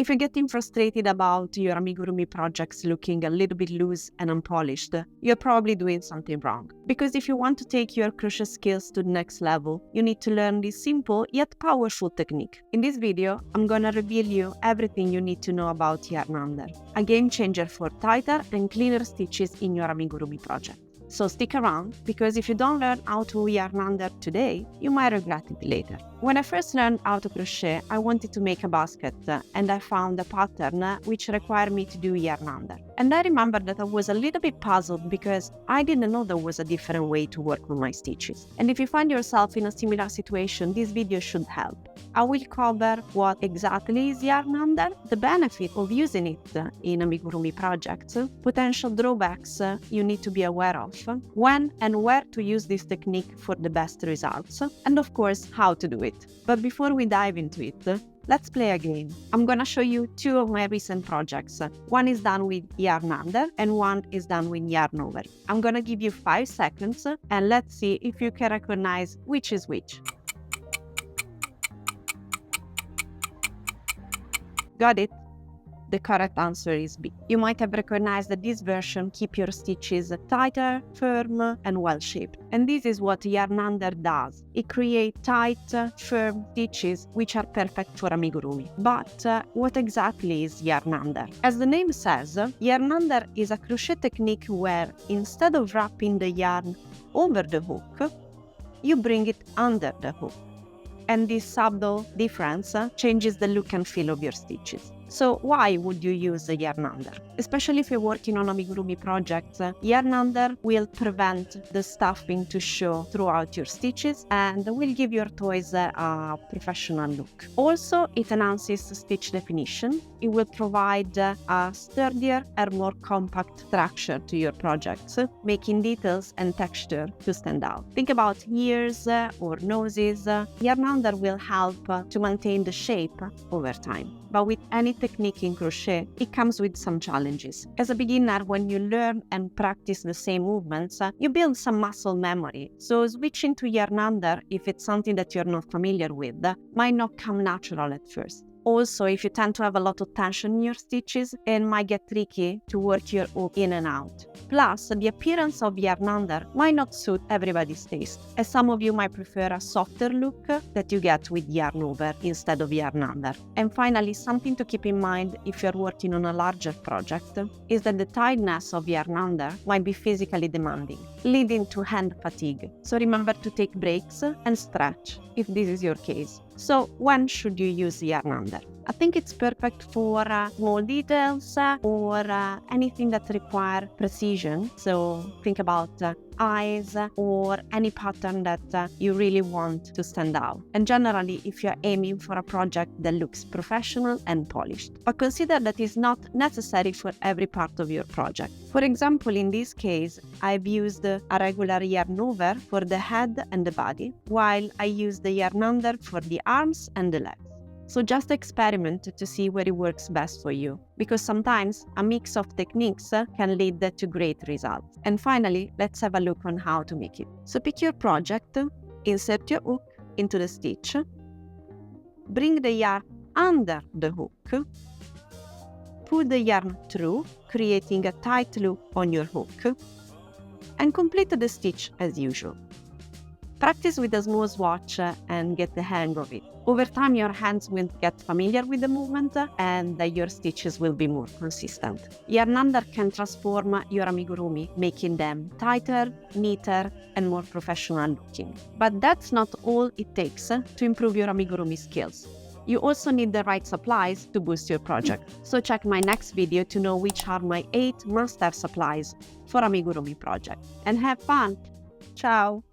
If you're getting frustrated about your amigurumi projects looking a little bit loose and unpolished, you're probably doing something wrong. Because if you want to take your crochet skills to the next level, you need to learn this simple yet powerful technique. In this video, I'm gonna reveal you everything you need to know about yarn under, a game changer for tighter and cleaner stitches in your amigurumi project. So stick around, because if you don't learn how to yarn under today, you might regret it later. When I first learned how to crochet, I wanted to make a basket, and I found a pattern which required me to do yarn under. And I remember that I was a little bit puzzled because I didn't know there was a different way to work on my stitches. And if you find yourself in a similar situation, this video should help. I will cover what exactly is yarn under, the benefit of using it in amigurumi projects, potential drawbacks you need to be aware of, when and where to use this technique for the best results, and of course how to do it. But before we dive into it, let's play a game. I'm gonna show you two of my recent projects. One is done with yarn under and one is done with yarn over. I'm gonna give you 5 seconds and let's see if you can recognize which is which. Got it? The correct answer is B. You might have recognized that this version keeps your stitches tighter, firm, and well-shaped. And this is what yarn under does. It creates tight, firm stitches which are perfect for amigurumi. But what exactly is yarn under? As the name says, yarn under is a crochet technique where instead of wrapping the yarn over the hook, you bring it under the hook. And this subtle difference changes the look and feel of your stitches. So why would you use the yarn under? Especially if you're working on amigurumi projects, yarn under will prevent the stuffing to show throughout your stitches and will give your toys a professional look. Also, it enhances stitch definition. It will provide a sturdier and more compact structure to your projects, making details and texture to stand out. Think about ears or noses. Yarn under will help to maintain the shape over time. But with any technique in crochet, it comes with some challenges. As a beginner, when you learn and practice the same movements, you build some muscle memory. So switching to yarn under, if it's something that you're not familiar with, might not come natural at first. Also, if you tend to have a lot of tension in your stitches, it might get tricky to work your hook in and out. Plus, the appearance of yarn under might not suit everybody's taste, as some of you might prefer a softer look that you get with yarn over instead of yarn under. And finally, something to keep in mind if you're working on a larger project is that the tightness of yarn under might be physically demanding, leading to hand fatigue. So remember to take breaks and stretch if this is your case. So when should you use yarn under? I think it's perfect for small details or anything that requires precision. So think about eyes or any pattern that you really want to stand out. And generally, if you're aiming for a project that looks professional and polished. But consider that it's not necessary for every part of your project. For example, in this case, I've used a regular yarn over for the head and the body, while I use the yarn under for the arms and the legs. So just experiment to see where it works best for you, because sometimes a mix of techniques can lead to great results. And finally, let's have a look on how to make it. So pick your project, insert your hook into the stitch, bring the yarn under the hook, pull the yarn through, creating a tight loop on your hook, and complete the stitch as usual. Practice with a small swatch and get the hang of it. Over time, your hands will get familiar with the movement and your stitches will be more consistent. Yarn under can transform your amigurumi, making them tighter, neater, and more professional looking. But that's not all it takes to improve your amigurumi skills. You also need the right supplies to boost your project. So check my next video to know which are my 8 must-have supplies for amigurumi project. And have fun! Ciao!